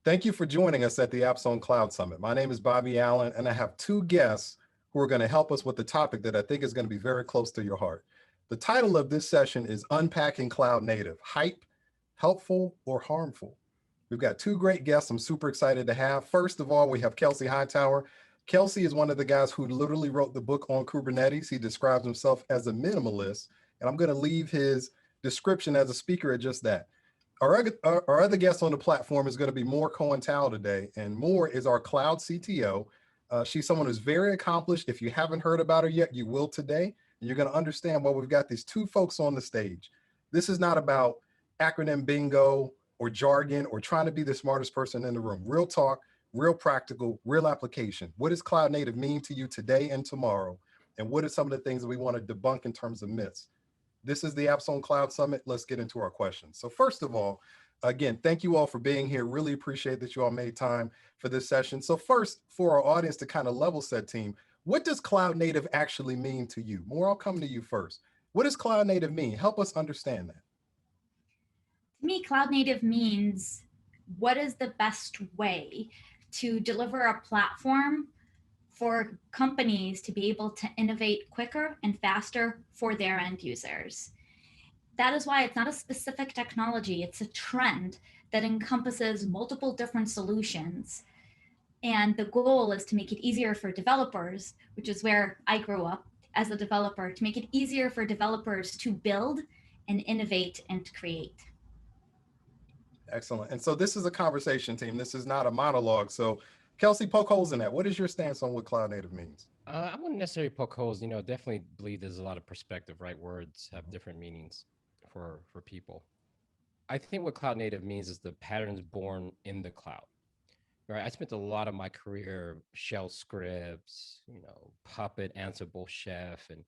Thank you for joining us at the Apps on Cloud Summit. My name is Bobby Allen, and I have two guests who are going to help us with the topic that I think is going to be very close to your heart. The title of this session is Unpacking Cloud Native: Hype, Helpful, or Harmful? We've got two great guests I'm super excited to have. First of all, we have Kelsey Hightower. Kelsey is one of the guys who literally wrote the book on Kubernetes. He describes himself as a minimalist, and I'm going to leave his description as a speaker at just that. Our other guest on the platform is going to be Cohen-Tal today, and Moore is our cloud CTO. She's someone who's very accomplished. If you haven't heard about her yet, you will today, and you're going to understand why we've got these two folks on the stage. This is not about acronym bingo or jargon or trying to be the smartest person in the room. Real talk, real practical, real application. What does cloud native mean to you today and tomorrow? And what are some of the things that we want to debunk in terms of myths? This is the Apps on Cloud Summit. Let's get into our questions. So first of all, again, thank you all for being here. Really appreciate that you all made time for this session. So first, for our audience to kind of level set, team, what does cloud native actually mean to you? More, I'll come to you first. What does cloud native mean? Help us understand that. To me, cloud native means what is the best way to deliver a platform for companies to be able to innovate quicker and faster for their end users. That is why it's not a specific technology, it's a trend that encompasses multiple different solutions. And the goal is to make it easier for developers, which is where I grew up as a developer, to make it easier for developers to build and innovate and create. Excellent. And so this is a conversation, team. This is not a monologue. So Kelsey, poke holes in that. What is your stance on what cloud native means? I wouldn't necessarily poke holes. Definitely believe there's a lot of perspective, right? Words have different meanings for people. I think what cloud native means is the patterns born in the cloud. Right. I spent a lot of my career shell scripts, Puppet, Ansible, Chef, and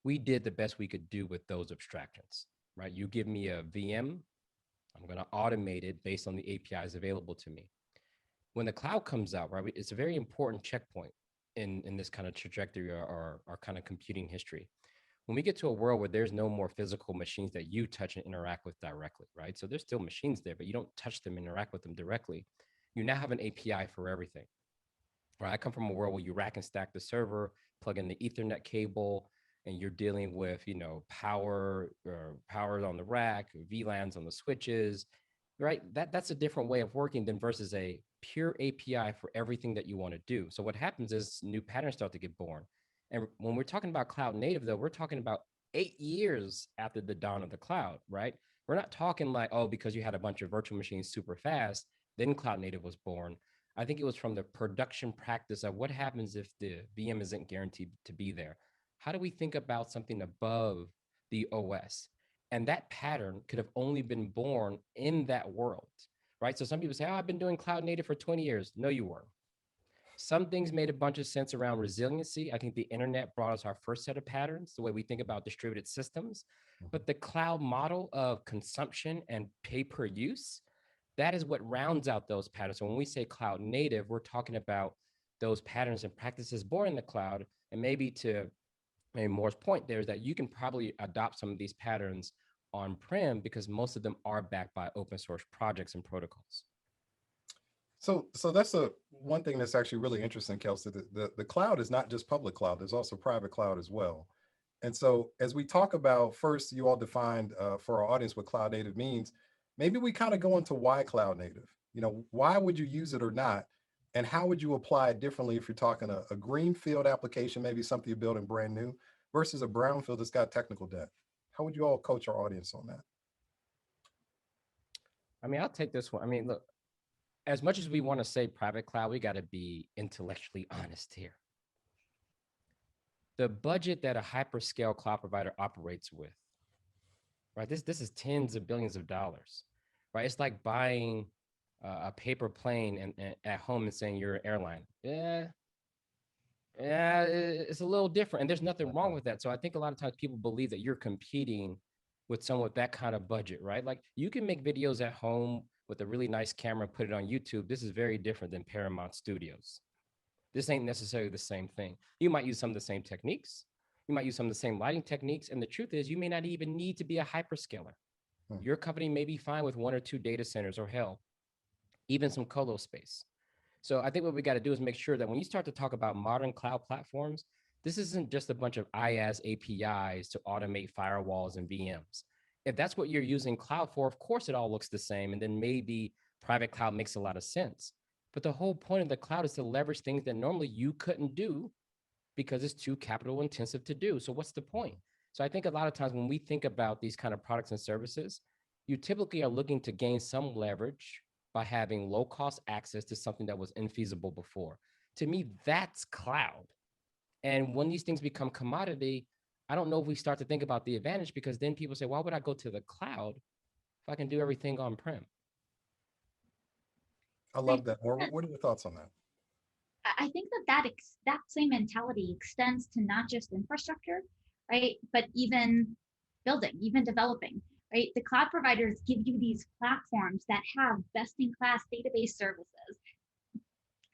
we did the best we could do with those abstractions. Right. You give me a VM, I'm going to automate it based on the APIs available to me. When the cloud comes out, right, it's a very important checkpoint in this kind of trajectory or kind of computing history. When we get to a world where there's no more physical machines that you touch and interact with directly, right? So there's still machines there, but you don't touch them, interact with them directly. You now have an API for everything, right? I come from a world where you rack and stack the server, plug in the Ethernet cable, and you're dealing with, power or power on the rack, VLANs on the switches, right? That's a different way of working than versus a pure API for everything that you want to do. So what happens is new patterns start to get born. And when we're talking about cloud native, though, we're talking about 8 years after the dawn of the cloud, right? We're not talking like, oh, because you had a bunch of virtual machines super fast, then cloud native was born. I think it was from the production practice of what happens if the VM isn't guaranteed to be there. How do we think about something above the OS? And that pattern could have only been born in that world, right? So some people say, oh, I've been doing cloud native for 20 years. No, you weren't. Some things made a bunch of sense around resiliency. I think the internet brought us our first set of patterns, the way we think about distributed systems. But the cloud model of consumption and pay per use, that is what rounds out those patterns. So when we say cloud native, we're talking about those patterns and practices born in the cloud. And maybe to Moore's point there is that you can probably adopt some of these patterns on-prem because most of them are backed by open source projects and protocols. So that's one thing that's actually really interesting, Kelsey. The cloud is not just public cloud. There's also private cloud as well. And so as we talk about, first, you all defined for our audience what cloud native means. Maybe we kind of go into why cloud native. Why would you use it or not? And how would you apply it differently if you're talking a greenfield application, maybe something you're building brand new, versus a brownfield that's got technical debt? How would you all coach our audience on that? I'll take this one. Look, as much as we want to say private cloud, we got to be intellectually honest here. The budget that a hyperscale cloud provider operates with, right? This is tens of billions of dollars, right? It's like buying a paper plane and at home and saying you're an airline. Yeah, it's a little different, and there's nothing wrong with that. So I think a lot of times people believe that you're competing with someone with that kind of budget, right? Like you can make videos at home with a really nice camera, put it on YouTube. This is very different than Paramount Studios. This ain't necessarily the same thing. You might use some of the same techniques. You might use some of the same lighting techniques. And the truth is, you may not even need to be a hyperscaler. Your company may be fine with one or two data centers, or hell, even some colo space. So I think what we got to do is make sure that when you start to talk about modern cloud platforms, this isn't just a bunch of IaaS APIs to automate firewalls and VMs. If that's what you're using cloud for, of course it all looks the same. And then maybe private cloud makes a lot of sense. But the whole point of the cloud is to leverage things that normally you couldn't do because it's too capital intensive to do. So what's the point? So I think a lot of times when we think about these kind of products and services, you typically are looking to gain some leverage by having low cost access to something that was infeasible before. To me, that's cloud. And when these things become commodity, I don't know if we start to think about the advantage, because then people say, why would I go to the cloud if I can do everything on-prem? I love that. What are your thoughts on that? I think that same mentality extends to not just infrastructure, right? But even building, even developing, right? The cloud providers give you these platforms that have best-in-class database services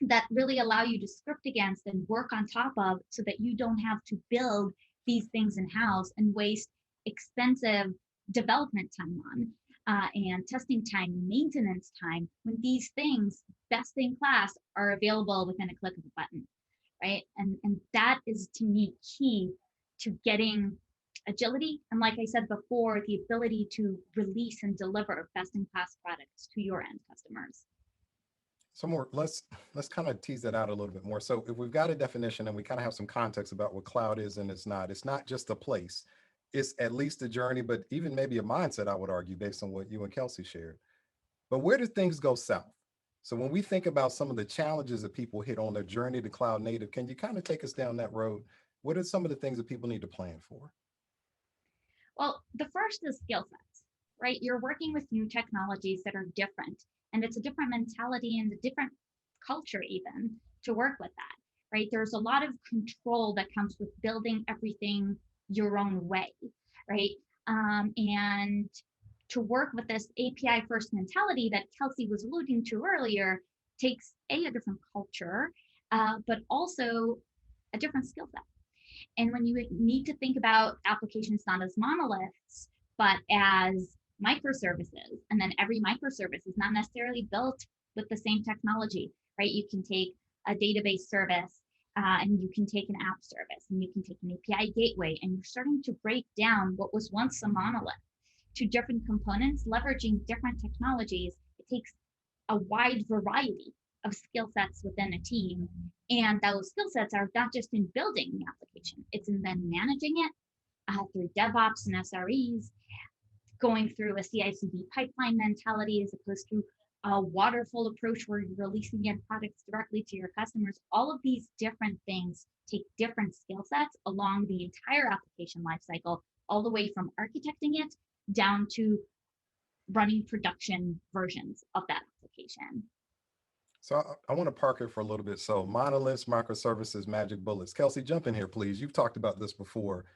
that really allow you to script against and work on top of, so that you don't have to build these things in-house and waste expensive development time on and testing time, maintenance time, when these things, best in class, are available within a click of a button, right? And that is, to me, key to getting agility. And like I said before, the ability to release and deliver best in class products to your end customers. So more, let's kind of tease that out a little bit more. So if we've got a definition and we kind of have some context about what cloud is and it's not just a place, it's at least a journey, but even maybe a mindset, I would argue, based on what you and Kelsey shared. But where do things go south? So when we think about some of the challenges that people hit on their journey to cloud native, can you kind of take us down that road? What are some of the things that people need to plan for? Well, the first is skill sets, right? You're working with new technologies that are different, and it's a different mentality and a different culture even to work with that, right? There's a lot of control that comes with building everything your own way, right? And to work with this API first mentality that Kelsey was alluding to earlier takes a different culture, but also a different skill set. And when you need to think about applications not as monoliths, but as microservices, and then every microservice is not necessarily built with the same technology, right? You can take a database service and you can take an app service and you can take an API gateway, and you're starting to break down what was once a monolith to different components, leveraging different technologies. It takes a wide variety of skill sets within a team. And those skill sets are not just in building the application, it's in then managing it through DevOps and SREs, going through a CI/CD pipeline mentality as opposed to a waterfall approach where you're releasing end products directly to your customers. All of these different things take different skill sets along the entire application lifecycle, all the way from architecting it down to running production versions of that application. So I want to park it for a little bit. So monoliths, microservices, magic bullets. Kelsey, jump in here, please. You've talked about this before.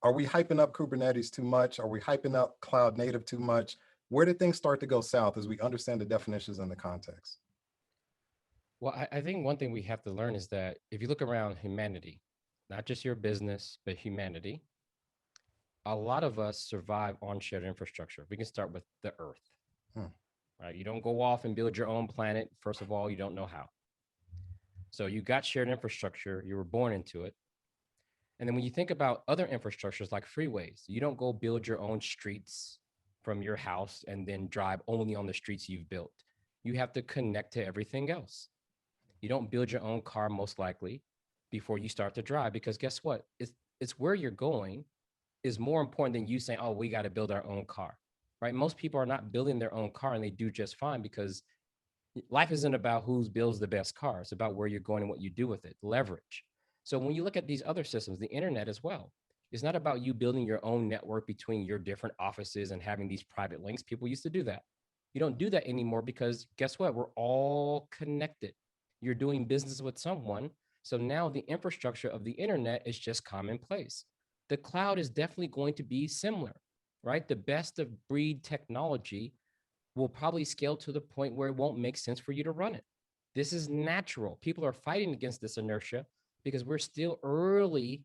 Are we hyping up Kubernetes too much? Are we hyping up cloud native too much? Where did things start to go south as we understand the definitions and the context? Well, I think one thing we have to learn is that if you look around humanity, not just your business, but humanity, a lot of us survive on shared infrastructure. We can start with the earth, right? You don't go off and build your own planet. First of all, you don't know how. So you got shared infrastructure, you were born into it. And then when you think about other infrastructures like freeways, you don't go build your own streets from your house and then drive only on the streets you've built. You have to connect to everything else. You don't build your own car, most likely, before you start to drive, because guess what? It's where you're going is more important than you saying, oh, we got to build our own car, right? Most people are not building their own car, and they do just fine, because life isn't about who builds the best car. It's about where you're going and what you do with it, leverage. So when you look at these other systems, the internet as well, it's not about you building your own network between your different offices and having these private links. People used to do that. You don't do that anymore, because guess what? We're all connected. You're doing business with someone. So now the infrastructure of the internet is just commonplace. The cloud is definitely going to be similar, right? The best of breed technology will probably scale to the point where it won't make sense for you to run it. This is natural. People are fighting against this inertia because we're still early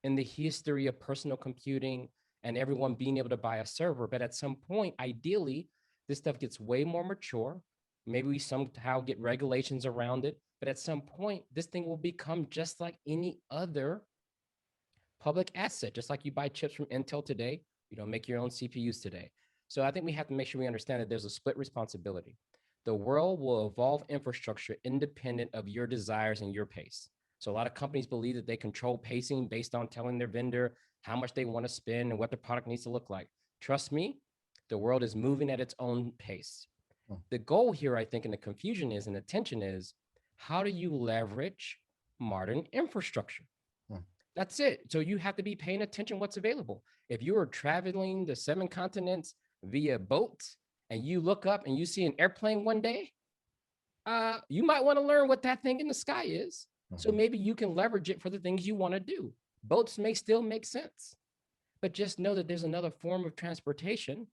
in the history of personal computing and everyone being able to buy a server. But at some point, ideally, this stuff gets way more mature. Maybe we somehow get regulations around it. But at some point, this thing will become just like any other public asset, just like you buy chips from Intel today, you don't make your own CPUs today. So I think we have to make sure we understand that there's a split responsibility. The world will evolve infrastructure independent of your desires and your pace. So a lot of companies believe that they control pacing based on telling their vendor how much they want to spend and what the product needs to look like. Trust me, the world is moving at its own pace. The goal here, I think, and the confusion is, and the tension is, how do you leverage modern infrastructure? That's it. So you have to be paying attention what's available. If you are traveling the 7 continents via boat and you look up and you see an airplane one day, you might want to learn what that thing in the sky is. So maybe you can leverage it for the things you want to do. Boats may still make sense, but just know that there's another form of transportation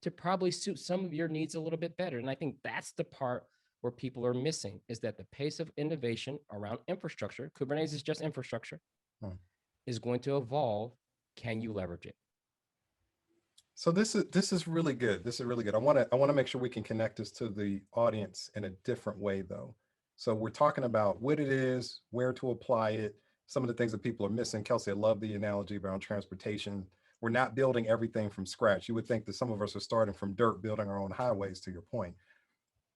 to probably suit some of your needs a little bit better. And I think that's the part where people are missing, is that the pace of innovation around infrastructure, Kubernetes is just infrastructure, is going to evolve. Can you leverage it? So this is really good. This is really good. I want to make sure we can connect this to the audience in a different way though. So we're talking about what it is, where to apply it, some of the things that people are missing. Kelsey, I love the analogy around transportation. We're not building everything from scratch. You would think that some of us are starting from dirt, building our own highways, to your point.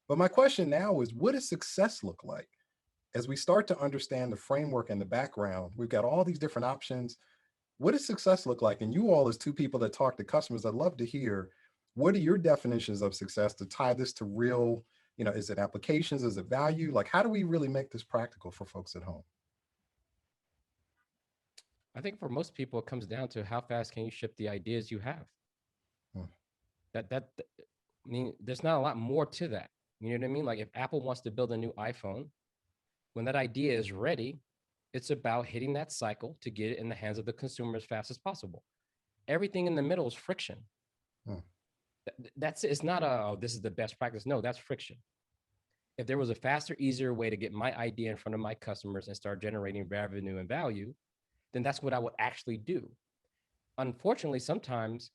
But my question now is, what does success look like? As we start to understand the framework and the background, we've got all these different options. What does success look like? And you all, as two people that talk to customers, I'd love to hear, what are your definitions of success to tie this to real, is it applications? Is it value? Like, how do we really make this practical for folks at home? I think for most people, it comes down to how fast can you ship the ideas you have. I mean, there's not a lot more to that. You know what I mean? Like if Apple wants to build a new iPhone, when that idea is ready, it's about hitting that cycle to get it in the hands of the consumer as fast as possible. Everything in the middle is friction. That's it. It's not this is the best practice. No, that's friction. If there was a faster, easier way to get my idea in front of my customers and start generating revenue and value, then that's what I would actually do. Unfortunately, sometimes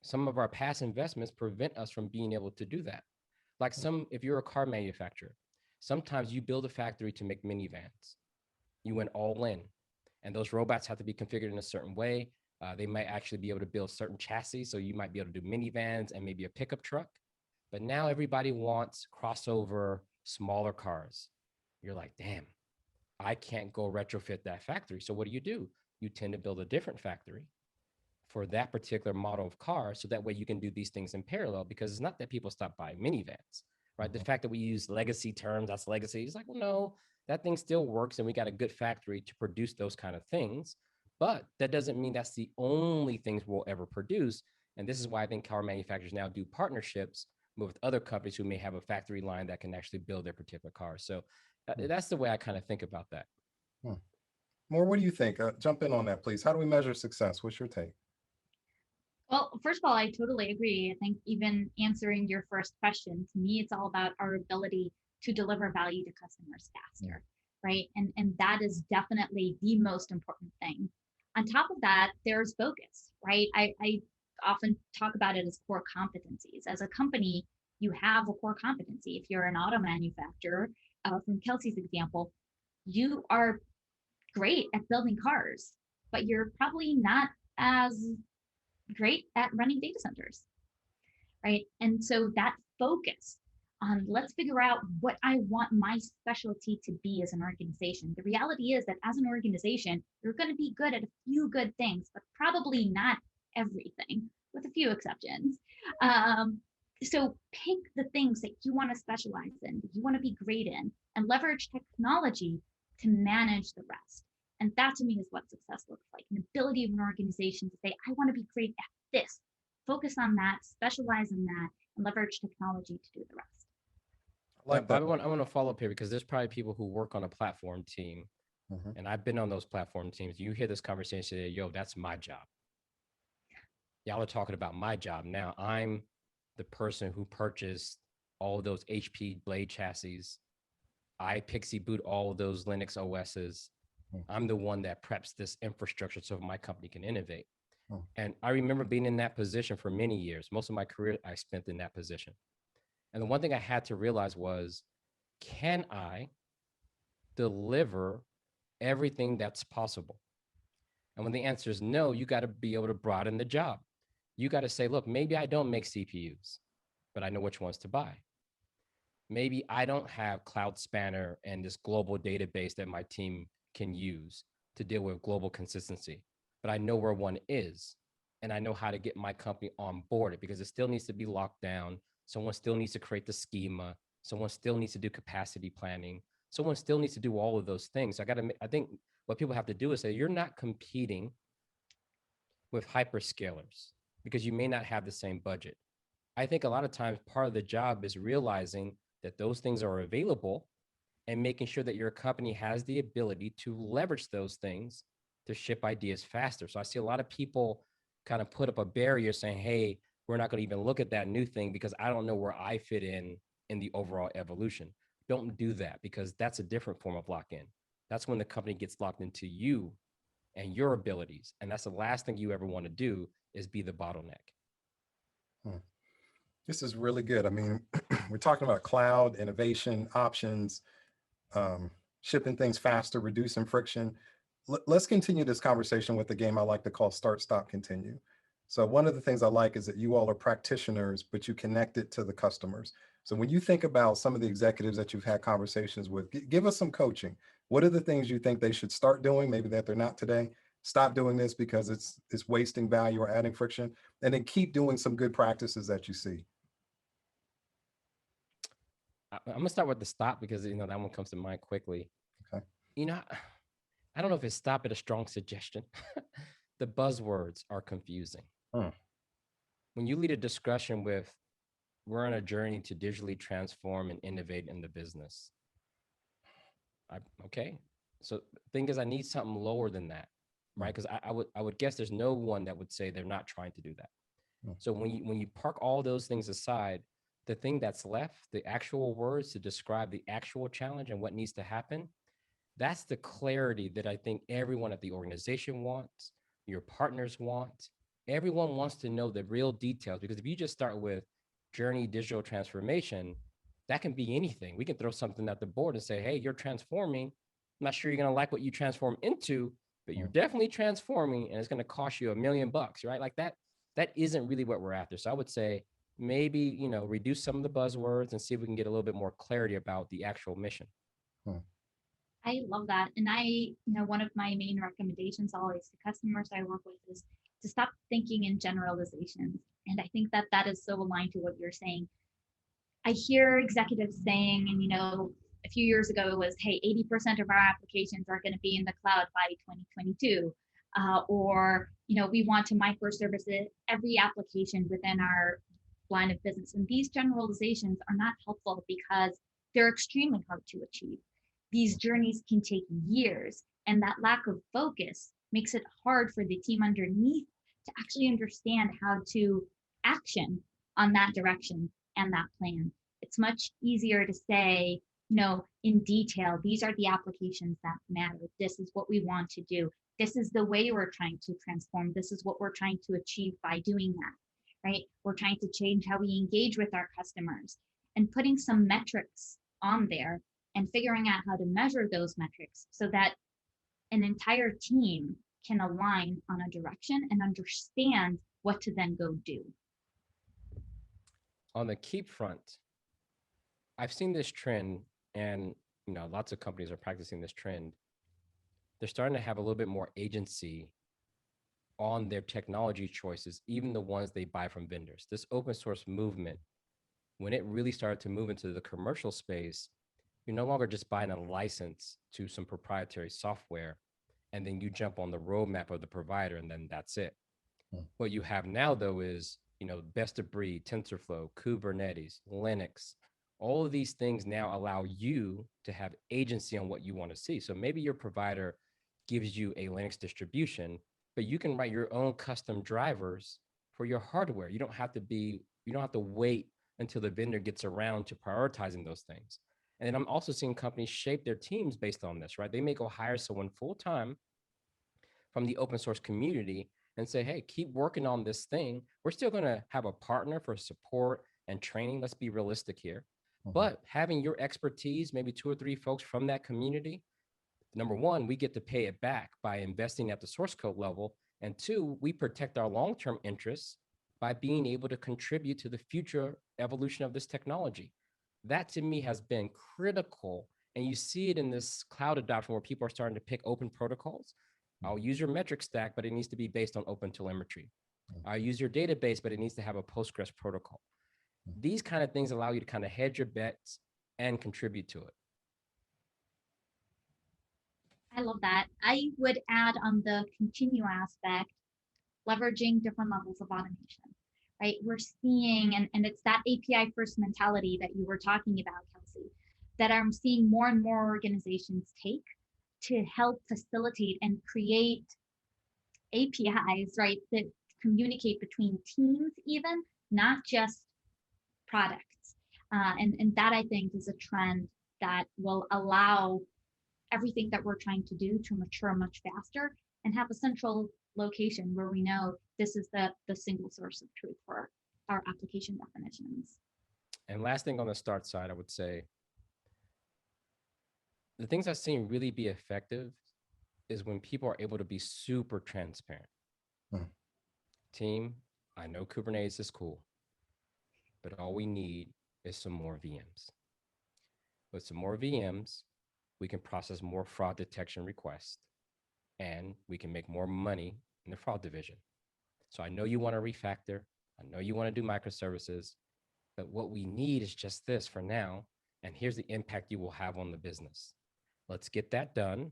some of our past investments prevent us from being able to do that. Like if you're a car manufacturer, sometimes you build a factory to make minivans. You went all in, and those robots have to be configured in a certain way. They might actually be able to build certain chassis. So you might be able to do minivans and maybe a pickup truck. But now everybody wants crossover, smaller cars. You're like, damn, I can't go retrofit that factory. So what do? You tend to build a different factory for that particular model of car. So that way you can do these things in parallel, because it's not that people stop buying minivans, right? The fact that we use legacy terms, that's legacy. It's like, well, no, that thing still works. And we got a good factory to produce those kind of things. But that doesn't mean that's the only things we'll ever produce. And this is why I think car manufacturers now do partnerships with other companies who may have a factory line that can actually build their particular cars. So that's the way I kind of think about that. More, what do you think? Jump in on that, please. How do we measure success? What's your take? Well, first of all, I totally agree. I think even answering your first question, to me, it's all about our ability to deliver value to customers faster, right? And that is definitely the most important thing. On top of that, there's focus, right? I often talk about it as core competencies. As a company, you have a core competency. If you're an auto manufacturer, from Kelsey's example, you are great at building cars, but you're probably not as great at running data centers, right? And so that focus on let's figure out what I want my specialty to be as an organization. The reality is that as an organization, you're going to be good at a few good things, but probably not everything, with a few exceptions. So pick the things that you want to specialize in, that you want to be great in, and leverage technology to manage the rest. And that to me is what success looks like, an ability of an organization to say, I want to be great at this, focus on that, specialize in that, and leverage technology to do the rest. Like that. I want to follow up here, because there's probably people who work on a platform team, and I've been on those platform teams. You hear this conversation, say, yo, that's my job. Y'all are talking about my job. Now I'm the person who purchased all of those HP Blade chassis. I Pixie boot all of those Linux OSs. I'm the one that preps this infrastructure so my company can innovate. And I remember being in that position for many years. Most of my career I spent in that position. And the one thing I had to realize was, can I deliver everything that's possible? And when the answer is no, you got to be able to broaden the job. You got to say, look, maybe I don't make CPUs, but I know which ones to buy. Maybe I don't have Cloud Spanner and this global database that my team can use to deal with global consistency, but I know where one is, and I know how to get my company on board because it still needs to be locked down. Someone still needs to create the schema. Someone still needs to do capacity planning. Someone still needs to do all of those things. I think what people have to do is say, you're not competing with hyperscalers because you may not have the same budget. I think a lot of times part of the job is realizing that those things are available and making sure that your company has the ability to leverage those things to ship ideas faster. So I see a lot of people kind of put up a barrier saying, hey, we're not going to even look at that new thing because I don't know where I fit in the overall evolution. Don't do that because that's a different form of lock-in. That's when the company gets locked into you and your abilities. And that's the last thing you ever want to do is be the bottleneck. This is really good. I mean, we're talking about cloud, innovation, options, shipping things faster, reducing friction. Let's continue this conversation with the game I like to call Start, Stop, Continue. So one of the things I like is that you all are practitioners, but you connect it to the customers. So when you think about some of the executives that you've had conversations with, give us some coaching. What are the things you think they should start doing, maybe that they're not today? Stop doing this because it's wasting value or adding friction, and then keep doing some good practices that you see. I'm gonna start with the stop because that one comes to mind quickly. Okay. I don't know if it's stop at a strong suggestion. The buzzwords are confusing. When you lead a discussion with, we're on a journey to digitally transform and innovate in the business. Okay. So the thing is, I need something lower than that, right? Because I would guess there's no one that would say they're not trying to do that. So when you park all those things aside, the thing that's left, the actual words to describe the actual challenge and what needs to happen, that's the clarity that I think everyone at the organization wants, your partners want. Everyone wants to know the real details, because if you just start with journey digital transformation, that can be anything. We can throw something at the board and say, hey, you're transforming. I'm not sure you're going to like what you transform into, but you're definitely transforming, and it's going to cost you $1 million, right? Like that isn't really what we're after. So I would say maybe, reduce some of the buzzwords and see if we can get a little bit more clarity about the actual mission. I love that. And one of my main recommendations always to customers I work with is to stop thinking in generalizations. And I think that that is so aligned to what you're saying. I hear executives saying, and a few years ago it was, hey, 80% of our applications are going to be in the cloud by 2022. Or we want to microservice every application within our line of business. And these generalizations are not helpful because they're extremely hard to achieve. These journeys can take years, and that lack of focus makes it hard for the team underneath to actually understand how to action on that direction and that plan. It's much easier to say, in detail, these are the applications that matter. This is what we want to do. This is the way we're trying to transform. This is what we're trying to achieve by doing that, right? We're trying to change how we engage with our customers, and putting some metrics on there and figuring out how to measure those metrics so that an entire team can align on a direction and understand what to then go do. On the keep front, I've seen this trend, and lots of companies are practicing this trend. They're starting to have a little bit more agency on their technology choices, even the ones they buy from vendors. This open source movement, when it really started to move into the commercial space, you're no longer just buying a license to some proprietary software, and then you jump on the roadmap of the provider, and then that's it. What you have now, though, is best of breed, TensorFlow, Kubernetes, Linux. All of these things now allow you to have agency on what you want to see. So maybe your provider gives you a Linux distribution, but you can write your own custom drivers for your hardware. You don't have to wait until the vendor gets around to prioritizing those things. And then I'm also seeing companies shape their teams based on this, right? They may go hire someone full-time from the open source community and say, hey, keep working on this thing. We're still going to have a partner for support and training. Let's be realistic here. Mhm. But having your expertise, maybe 2 or 3 folks from that community, number one, we get to pay it back by investing at the source code level. And two, we protect our long-term interests by being able to contribute to the future evolution of this technology. That to me has been critical. And you see it in this cloud adoption where people are starting to pick open protocols. I'll use your metric stack, but it needs to be based on open telemetry. I'll use your database, but it needs to have a Postgres protocol. These kind of things allow you to kind of hedge your bets and contribute to it. I love that. I would add on the continue aspect, leveraging different levels of automation, right? We're seeing, and it's that API first mentality that you were talking about, Kelsey, that I'm seeing more and more organizations take to help facilitate and create APIs, right, that communicate between teams even, not just products. And that I think is a trend that will allow everything that we're trying to do to mature much faster and have a central location where we know this is the single source of truth for our application definitions. And last thing on the start side, I would say, the things I've seen really be effective is when people are able to be super transparent. Team, I know Kubernetes is cool, but all we need is some more VMs. With some more VMs, we can process more fraud detection requests, and we can make more money in the fraud division. So I know you want to refactor. I know you want to do microservices, but what we need is just this for now. And here's the impact you will have on the business. Let's get that done.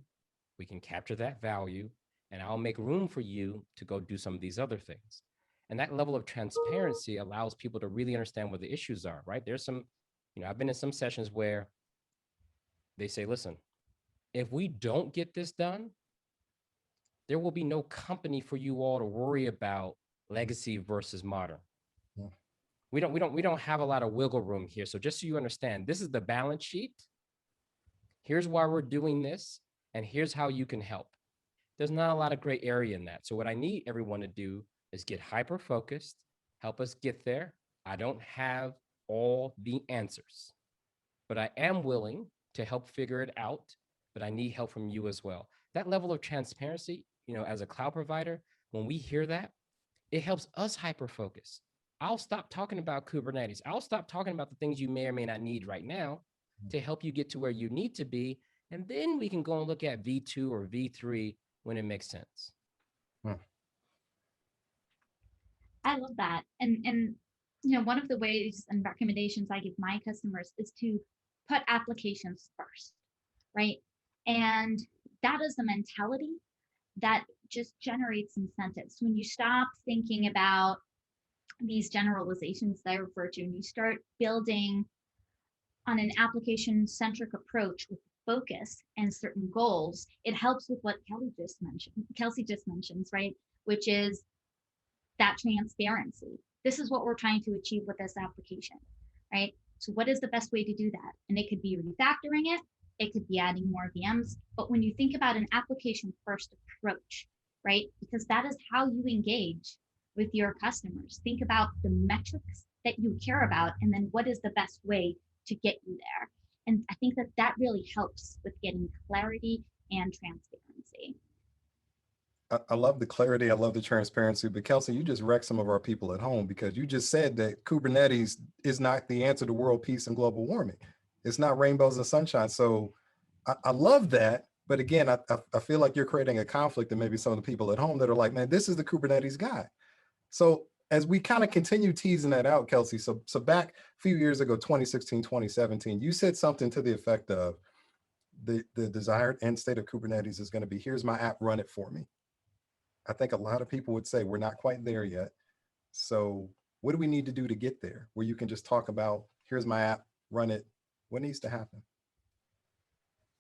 We can capture that value, and I'll make room for you to go do some of these other things. And that level of transparency allows people to really understand what the issues are, right? There's some, I've been in some sessions where they say, listen, if we don't get this done, there will be no company for you all to worry about legacy versus modern. Yeah. We don't have a lot of wiggle room here. So just so you understand, this is the balance sheet. Here's why we're doing this, and here's how you can help. There's not a lot of gray area in that. So what I need everyone to do is get hyper-focused, help us get there. I don't have all the answers, but I am willing to help figure it out, but I need help from you as well. That level of transparency, as a cloud provider, when we hear that, it helps us hyper-focus. I'll stop talking about Kubernetes. I'll stop talking about the things you may or may not need right now to help you get to where you need to be. And then we can go and look at V2 or V3 when it makes sense. I love that. And one of the ways and recommendations I give my customers is to put applications first, right? And that is the mentality that just generates incentives. When you stop thinking about these generalizations that I refer to, and you start building on an application-centric approach with focus and certain goals, it helps with what Kelsey just mentions, right? Which is that transparency. This is what we're trying to achieve with this application, right? So what is the best way to do that? And it could be refactoring it, it could be adding more VMs, but when you think about an application first approach, right? Because that is how you engage with your customers. Think about the metrics that you care about, and then what is the best way to get you there. And I think that really helps with getting clarity and transparency. I love the clarity. I love the transparency. But Kelsey, you just wrecked some of our people at home, because you just said that Kubernetes is not the answer to world peace and global warming. It's not rainbows and sunshine. So I love that. But again, I feel like you're creating a conflict in maybe some of the people at home that are like, man, this is the Kubernetes guy. So as we kind of continue teasing that out, Kelsey, so back a few years ago, 2016, 2017, you said something to the effect of the desired end state of Kubernetes is going to be, here's my app, run it for me. I think a lot of people would say we're not quite there yet. So what do we need to do to get there, where you can just talk about, here's my app, run it? What needs to happen?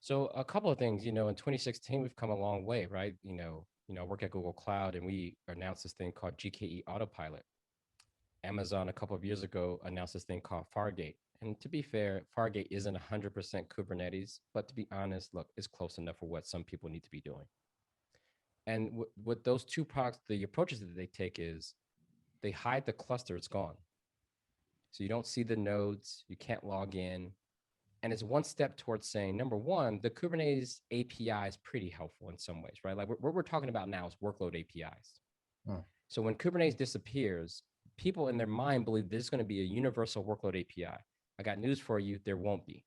So a couple of things, in 2016, we've come a long way, right? I work at Google Cloud, and we announced this thing called GKE Autopilot. Amazon a couple of years ago announced this thing called Fargate. And to be fair, Fargate isn't 100% Kubernetes, but to be honest, look, it's close enough for what some people need to be doing. And with those two products, the approaches that they take is they hide the cluster, it's gone. So you don't see the nodes, you can't log in. And it's one step towards saying, number one, the Kubernetes API is pretty helpful in some ways, right? Like what we're talking about now is workload APIs. So when Kubernetes disappears, people in their mind believe there's going to be a universal workload API. I got news for you, there won't be.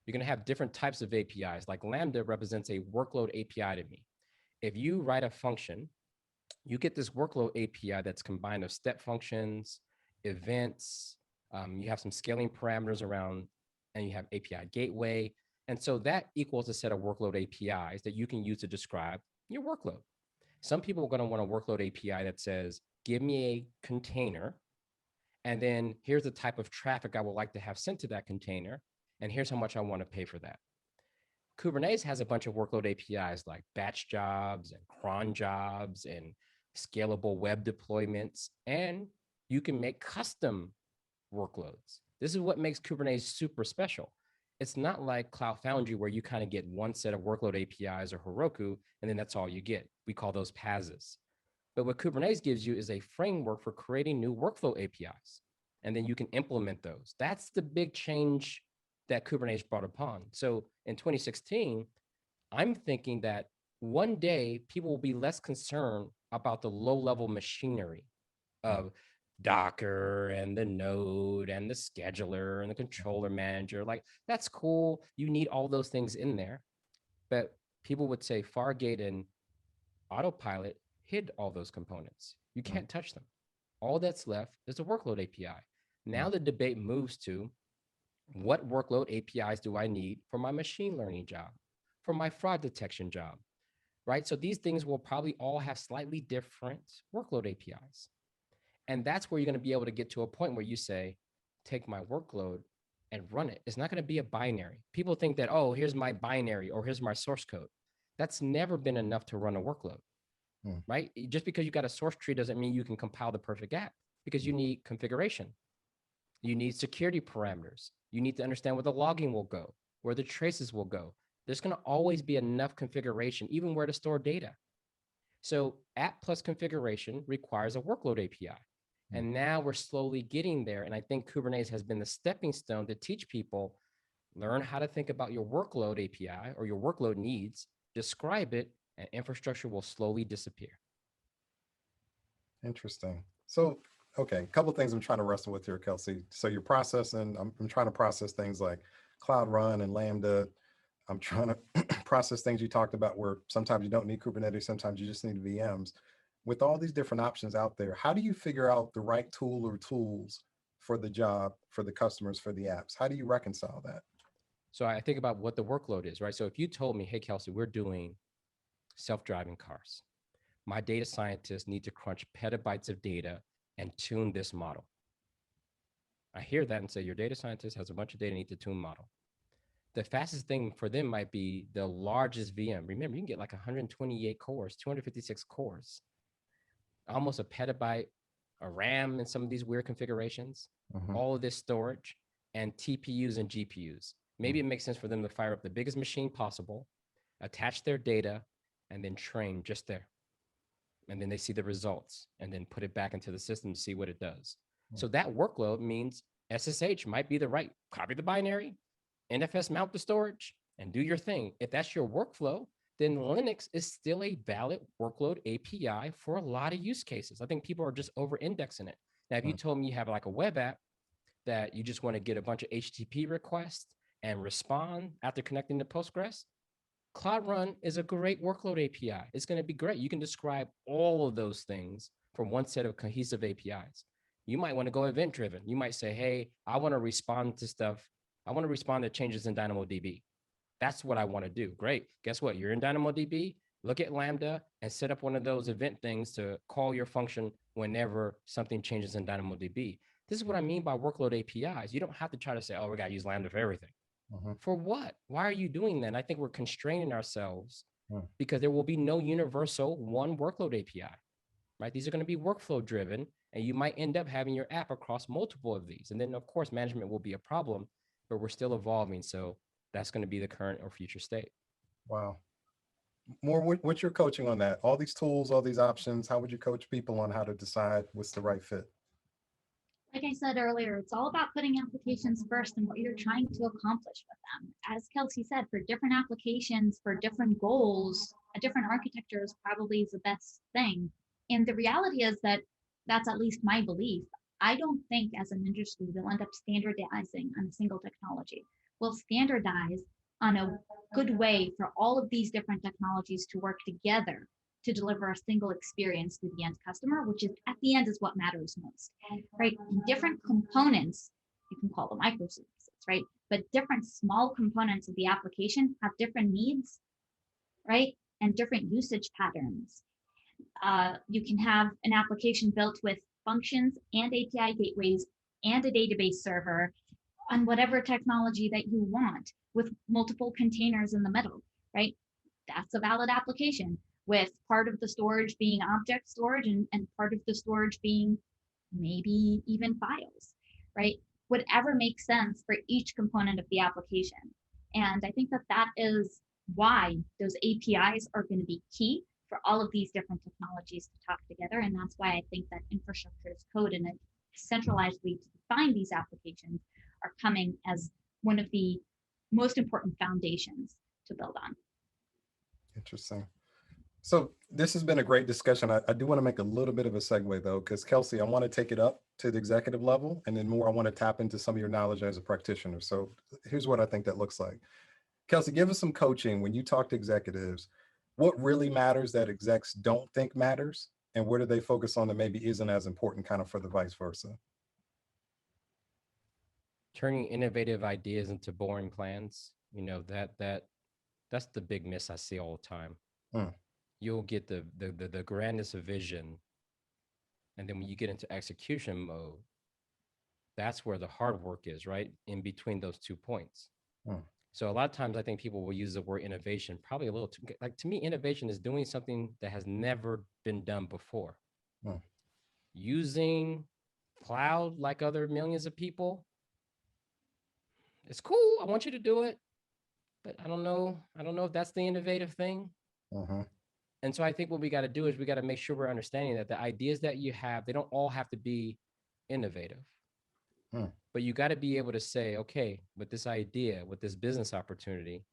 You're going to have different types of APIs. Like Lambda represents a workload API to me. If you write a function, you get this workload API that's combined of step functions, events, you have some scaling parameters around, and you have API gateway. And so that equals a set of workload APIs that you can use to describe your workload. Some people are going to want a workload API that says, give me a container, and then here's the type of traffic I would like to have sent to that container, and here's how much I want to pay for that. Kubernetes has a bunch of workload APIs like batch jobs and cron jobs and scalable web deployments, and you can make custom workloads. This is what makes Kubernetes super special. It's not like Cloud Foundry where you kind of get one set of workload APIs or Heroku, and then that's all you get. We call those PaaSes. But what Kubernetes gives you is a framework for creating new workflow APIs, and then you can implement those. That's the big change that Kubernetes brought upon. So in 2016, I'm thinking that one day people will be less concerned about the low-level machinery of Docker and the node and the scheduler and the controller manager. Like, that's cool. You need all those things in there. But people would say Fargate and Autopilot hid all those components. You can't touch them. All that's left is a workload API. Now the debate moves to what workload APIs do I need for my machine learning job, for my fraud detection job, right? So these things will probably all have slightly different workload APIs. And that's where you're going to be able to get to a point where you say, take my workload and run it. It's not going to be a binary. People think that, oh, here's my binary or here's my source code. That's never been enough to run a workload, right? Just because you got a source tree doesn't mean you can compile the perfect app, because you need configuration. You need security parameters. You need to understand where the logging will go, where the traces will go. There's going to always be enough configuration, even where to store data. So app plus configuration requires a workload API. And now we're slowly getting there. And I think Kubernetes has been the stepping stone to teach people, learn how to think about your workload API or your workload needs, describe it, and infrastructure will slowly disappear. Interesting. So, okay, a couple of things I'm trying to wrestle with here, Kelsey. So you're processing, I'm trying to process things like Cloud Run and Lambda. I'm trying to process things you talked about where sometimes you don't need Kubernetes, sometimes you just need VMs. With all these different options out there, how do you figure out the right tool or tools for the job, for the customers, for the apps? How do you reconcile that? So I think about what the workload is, right? So if you told me, hey, Kelsey, we're doing self-driving cars. My data scientists need to crunch petabytes of data and tune this model. I hear that and say, your data scientist has a bunch of data, need to tune model. The fastest thing for them might be the largest VM. Remember, you can get like 128 cores, 256 cores, almost a petabyte of RAM in some of these weird configurations, all of this storage, and TPUs and GPUs. Maybe it makes sense for them to fire up the biggest machine possible, attach their data, and then train just there. And then they see the results and then put it back into the system to see what it does. So that workload means SSH might be the right, copy the binary, NFS mount the storage, and do your thing. If that's your workflow, then Linux is still a valid workload API for a lot of use cases. I think people are just over-indexing it. Now, if you told me you have like a web app that you just want to get a bunch of HTTP requests and respond after connecting to Postgres, Cloud Run is a great workload API. It's going to be great. You can describe all of those things from one set of cohesive APIs. You might want to go event-driven. You might say, hey, I want to respond to stuff. I want to respond to changes in DynamoDB. That's what I want to do. Great. Guess what? You're in DynamoDB. Look at Lambda and set up one of those event things to call your function whenever something changes in DynamoDB. This is what I mean by workload APIs. You don't have to try to say, oh, we got to use Lambda for everything. For what? Why are you doing that? And I think we're constraining ourselves because there will be no universal one workload API, right? These are going to be workflow driven, and you might end up having your app across multiple of these. And then, of course, management will be a problem, but we're still evolving. So that's going to be the current or future state. Wow. More, what's your coaching on that? All these tools, all these options, how would you coach people on how to decide what's the right fit? Like I said earlier, it's all about putting applications first and what you're trying to accomplish with them. As Kelsey said, for different applications, for different goals, a different architecture is probably the best thing. And the reality is that that's at least my belief. I don't think as an industry we'll end up standardizing on a single technology. We'll standardize on a good way for all of these different technologies to work together to deliver a single experience to the end customer, which is at the end is what matters most, right? Different components, you can call them microservices, right? But different small components of the application have different needs, right? And different usage patterns. You can have an application built with functions and API gateways and a database server on whatever technology that you want with multiple containers in the middle, right? That's a valid application with part of the storage being object storage and part of the storage being maybe even files, right? Whatever makes sense for each component of the application. And I think that that is why those APIs are going to be key for all of these different technologies to talk together. And that's why I think that infrastructure as code and a centralized way to define these applications are coming as one of the most important foundations to build on. Interesting. So this has been a great discussion. I do want to make a little bit of a segue though, because Kelsey, I want to take it up to the executive level, and then more, I want to tap into some of your knowledge as a practitioner. So here's what I think that looks like. Kelsey, give us some coaching when you talk to executives. What really matters that execs don't think matters, and where do they focus on that maybe isn't as important, kind of for the vice versa? Turning innovative ideas into boring plans, that's the big miss I see all the time. Hmm. You'll get the grandest of vision, and then when you get into execution mode, that's where the hard work is, right? In between those 2 points. Hmm. So a lot of times I think people will use the word innovation probably a little too, like, to me, innovation is doing something that has never been done before. Hmm. Using cloud like other millions of people, it's cool. I want you to do it, but I don't know if that's the innovative thing. Mhm. And so I think what we got to do is we got to make sure we're understanding that the ideas that you have, they don't all have to be innovative. Hmm. But you got to be able to say, okay, with this idea, with this business opportunity,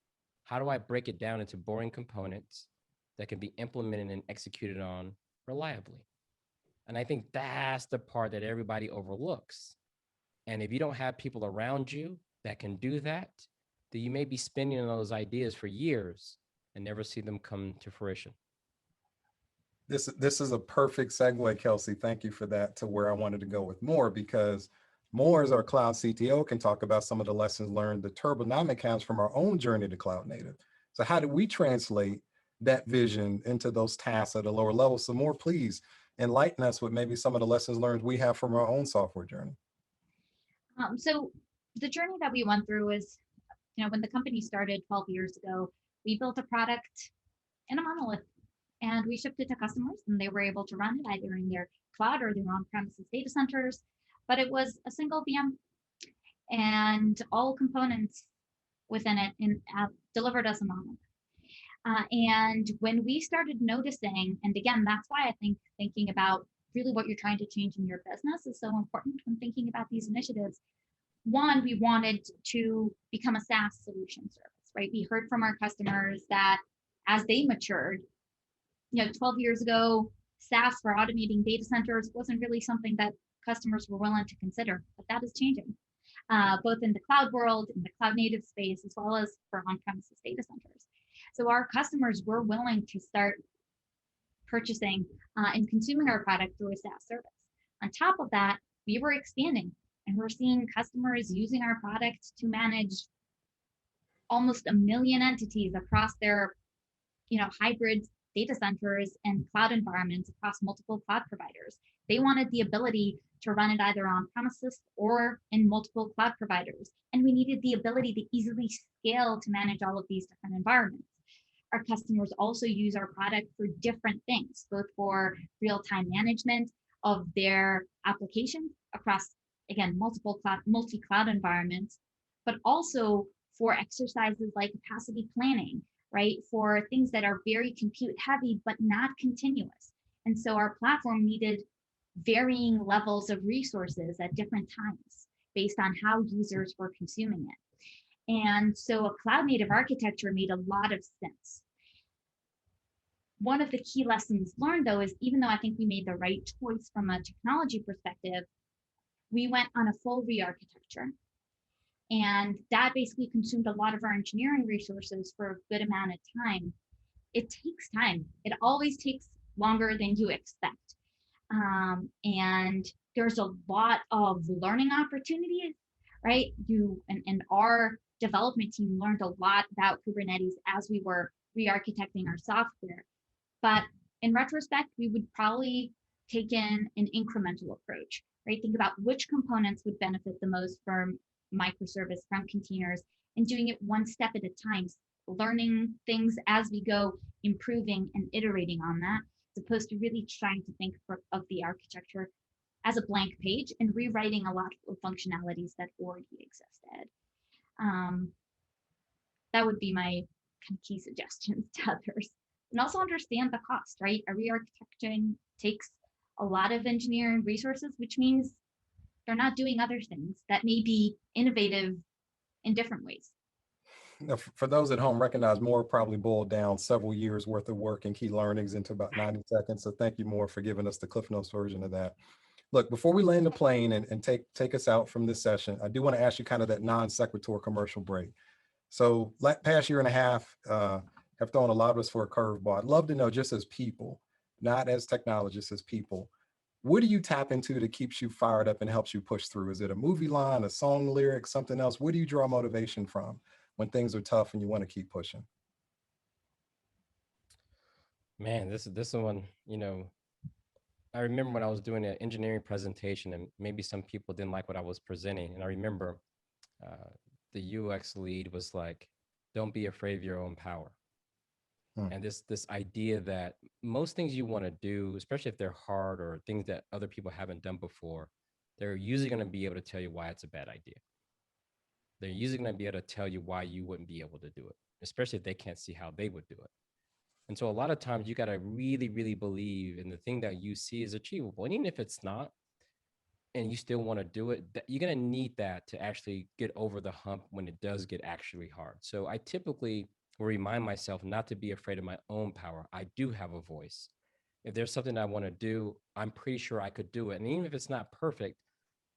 how do I break it down into boring components that can be implemented and executed on reliably? And I think that's the part that everybody overlooks. And if you don't have people around you that can do that, then you may be spinning on those ideas for years and never see them come to fruition. This is a perfect segue, Kelsey. Thank you for that, to where I wanted to go with more, because more as our cloud CTO can talk about some of the lessons learned, the turbonomic has from our own journey to cloud native. So how do we translate that vision into those tasks at a lower level? So more, please enlighten us with maybe some of the lessons learned we have from our own software journey. So the journey that we went through is, when the company started 12 years ago, we built a product in a monolith and we shipped it to customers and they were able to run it either in their cloud or their on-premises data centers, but it was a single VM and all components within it delivered as a monolith. And when we started noticing, and again, that's why I think thinking about really what you're trying to change in your business is so important when thinking about these initiatives. One, we wanted to become a SaaS solution service, right? We heard from our customers that as they matured, 12 years ago, SaaS for automating data centers wasn't really something that customers were willing to consider, but that is changing, both in the cloud world, in the cloud native space, as well as for on-premises data centers. So our customers were willing to start purchasing and consuming our product through a SaaS service. On top of that, we were expanding and we're seeing customers using our product to manage almost 1 million entities across their hybrid data centers and cloud environments across multiple cloud providers. They wanted the ability to run it either on premises or in multiple cloud providers. And we needed the ability to easily scale to manage all of these different environments. Our customers also use our product for different things, both for real-time management of their applications across, again, multi-cloud environments, but also for exercises like capacity planning, right? For things that are very compute heavy, but not continuous. And so our platform needed varying levels of resources at different times based on how users were consuming it. And so a cloud native architecture made a lot of sense. One of the key lessons learned, though, is even though I think we made the right choice from a technology perspective, we went on a full re-architecture. And that basically consumed a lot of our engineering resources for a good amount of time. It takes time. It always takes longer than you expect. And there's a lot of learning opportunities, right? And our development team learned a lot about Kubernetes as we were re-architecting our software. But in retrospect, we would probably take in an incremental approach, right? Think about which components would benefit the most from microservice, from containers, and doing it one step at a time, learning things as we go, improving and iterating on that, as opposed to really trying to think of the architecture as a blank page and rewriting a lot of functionalities that already existed. That would be my kind of key suggestions to others. And also understand the cost, right? A re-architecting takes a lot of engineering resources, which means they're not doing other things that may be innovative in different ways. Now, for those at home, recognize Moore probably boiled down several years worth of work and key learnings into about 90 seconds. So thank you, Moore, for giving us the Cliff Notes version of that. Look, before we land the plane and take us out from this session, I do want to ask you kind of that non sequitur commercial break. So past year and a half have thrown a lot of us for a curveball. I'd love to know, just as people, not as technologists, as people, what do you tap into that keeps you fired up and helps you push through? Is it a movie line, a song lyric, something else? Where do you draw motivation from when things are tough and you want to keep pushing? Man, this one, I remember when I was doing an engineering presentation and maybe some people didn't like what I was presenting. And I remember the UX lead was like, don't be afraid of your own power. And this idea that most things you want to do, especially if they're hard or things that other people haven't done before, they're usually going to be able to tell you why it's a bad idea. They're usually going to be able to tell you why you wouldn't be able to do it, especially if they can't see how they would do it. And so a lot of times you got to really, really believe in the thing that you see is achievable. And even if it's not, and you still want to do it, you're going to need that to actually get over the hump when it does get actually hard. So I typically will remind myself not to be afraid of my own power. I do have a voice. If there's something I want to do, I'm pretty sure I could do it. And even if it's not perfect,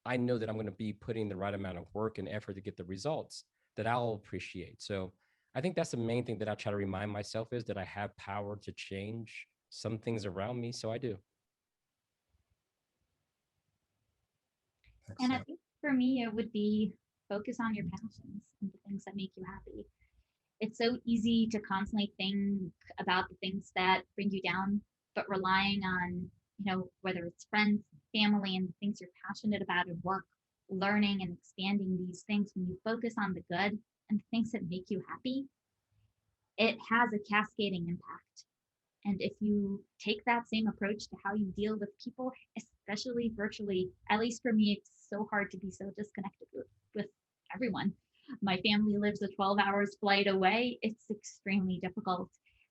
I know that I'm going to be putting the right amount of work and effort to get the results that I'll appreciate. So I think that's the main thing that I try to remind myself is that I have power to change some things around me. So I do. And I think for me, it would be focus on your passions and the things that make you happy. It's so easy to constantly think about the things that bring you down, but relying on, whether it's friends, family, and the things you're passionate about at work, learning and expanding these things, when you focus on the good and the things that make you happy, it has a cascading impact. And if you take that same approach to how you deal with people, especially virtually, at least for me, it's so hard to be so disconnected with everyone. My family lives a 12 hours flight away. It's extremely difficult.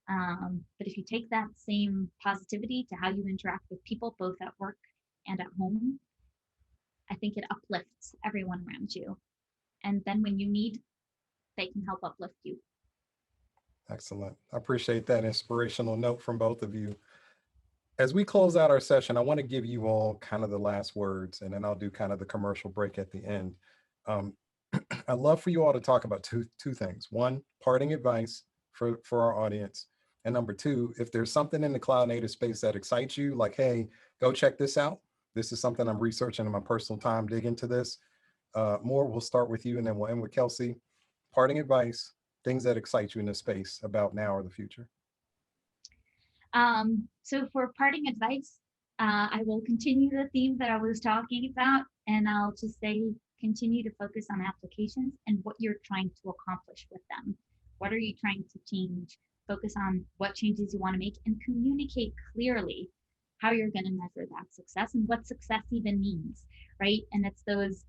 But if you take that same positivity to how you interact with people, both at work and at home, I think it uplifts everyone around you. And then when you need, they can help uplift you. Excellent. I appreciate that inspirational note from both of you. As we close out our session, I want to give you all kind of the last words, and then I'll do kind of the commercial break at the end. I'd love for you all to talk about two things. One, parting advice for our audience. And number two, if there's something in the cloud native space that excites you, like, hey, go check this out. This is something I'm researching in my personal time, dig into this. Moore, we'll start with you and then we'll end with Kelsey. Parting advice, things that excite you in this space about now or the future. So for parting advice, I will continue the theme that I was talking about, and I'll just say, continue to focus on applications and what you're trying to accomplish with them. What are you trying to change? Focus on what changes you want to make and communicate clearly how you're going to measure that success and what success even means, right? And it's those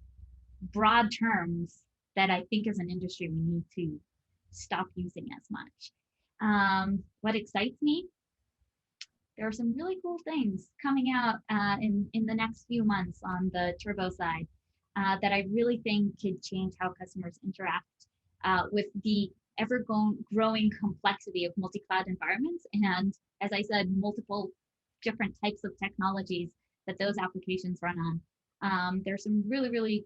broad terms that I think as an industry we need to stop using as much. What excites me? there are some really cool things coming out in the next few months on the turbo side that I really think could change how customers interact with the growing complexity of multi-cloud environments. And as I said, multiple different types of technologies that those applications run on. There's some really, really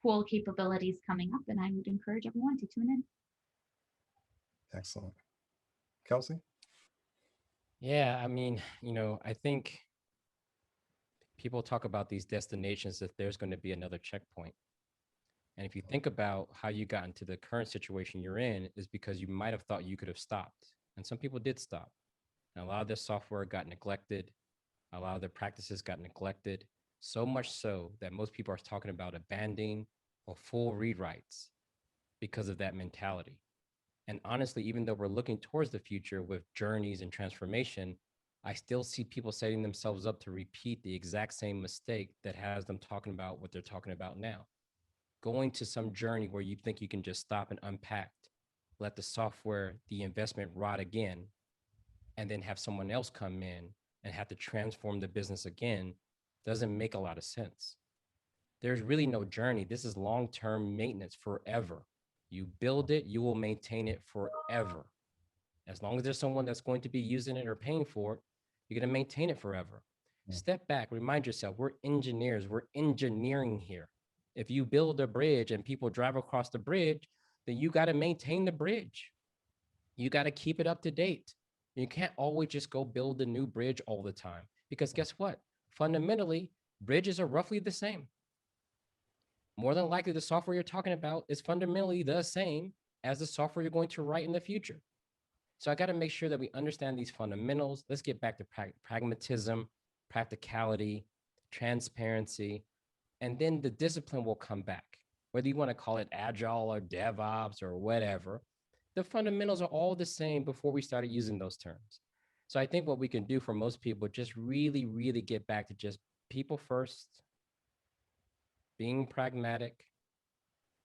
cool capabilities coming up, and I would encourage everyone to tune in. Excellent. Kelsey? Yeah, I mean, I think people talk about these destinations that there's going to be another checkpoint. And if you think about how you got into the current situation you're in, is because you might have thought you could have stopped. And some people did stop. And a lot of their software got neglected. A lot of their practices got neglected. So much so that most people are talking about abandoning or full rewrites because of that mentality. And honestly, even though we're looking towards the future with journeys and transformation, I still see people setting themselves up to repeat the exact same mistake that has them talking about what they're talking about now. Going to some journey where you think you can just stop and unpack, let the software, the investment rot again, and then have someone else come in and have to transform the business again doesn't make a lot of sense. There's really no journey. This is long-term maintenance forever. You build it, you will maintain it forever. As long as there's someone that's going to be using it or paying for it, you're going to maintain it forever. Step back, remind yourself, we're engineers, we're engineering here. If you build a bridge and people drive across the bridge, then you got to maintain the bridge. You got to keep it up to date. You can't always just go build a new bridge all the time, because guess what? Fundamentally, bridges are roughly the same. More than likely, the software you're talking about is fundamentally the same as the software you're going to write in the future. So I got to make sure that we understand these fundamentals. Let's get back to pragmatism, practicality, transparency, and then the discipline will come back. Whether you want to call it agile or DevOps or whatever, the fundamentals are all the same before we started using those terms. So I think what we can do for most people, just really, really get back to just people first, being pragmatic.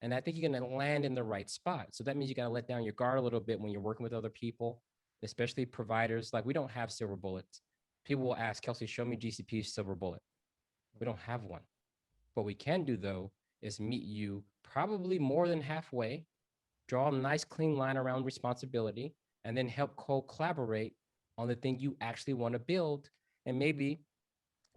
And I think you're going to land in the right spot. So that means you got to let down your guard a little bit when you're working with other people, especially providers. Like, we don't have silver bullets. People will ask, Kelsey, show me GCP's silver bullet. We don't have one. What we can do, though, is meet you probably more than halfway, draw a nice clean line around responsibility, and then help co-collaborate on the thing you actually want to build. And maybe,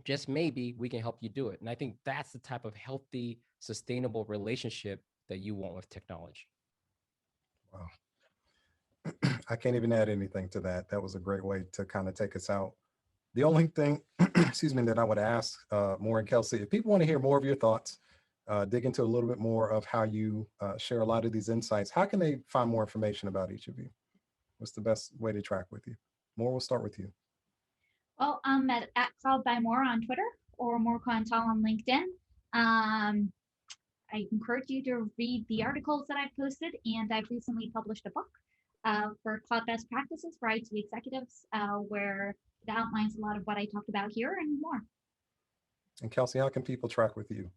just maybe, we can help you do it. And I think that's the type of healthy, sustainable relationship that you want with technology. Wow. I can't even add anything to that. That was a great way to kind of take us out. The only thing, excuse me, that I would ask Moore and Kelsey, if people want to hear more of your thoughts, dig into a little bit more of how you share a lot of these insights, how can they find more information about each of you? What's the best way to track with you? Moore, we'll start with you. Well, I'm at Cloud by Moore on Twitter or Moore Cohen-Tal on LinkedIn. I encourage you to read the articles that I've posted, and I've recently published a book for cloud best practices for IT executives, where it outlines a lot of what I talked about here and more. And Kelsey, how can people track with you?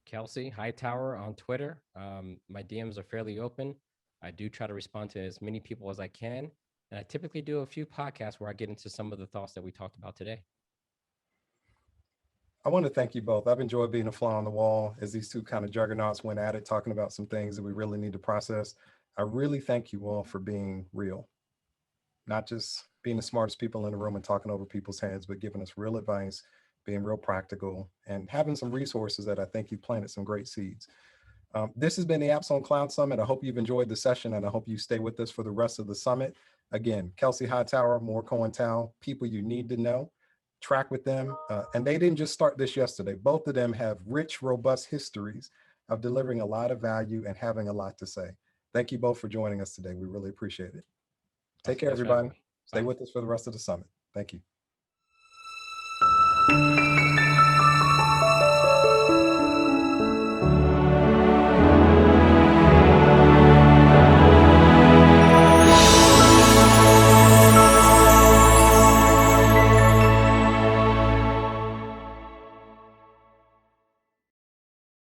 Kelsey Hightower on Twitter. My DMs are fairly open. I do try to respond to as many people as I can. And I typically do a few podcasts where I get into some of the thoughts that we talked about today. I want to thank you both. I've enjoyed being a fly on the wall as these two kind of juggernauts went at it, talking about some things that we really need to process. I really thank you all for being real, not just being the smartest people in the room and talking over people's heads, but giving us real advice, being real practical, and having some resources that I think you planted some great seeds. This has been the Apps on Cloud Summit. I hope you've enjoyed the session, and I hope you stay with us for the rest of the summit. Again, Kelsey Hightower, Moore Cohen-Tal, people you need to know. Track with them. And they didn't just start this yesterday. Both of them have rich, robust histories of delivering a lot of value and having a lot to say. Thank you both for joining us today. We really appreciate it. Take care, everybody. Stay with us for the rest of the summit. Thank you.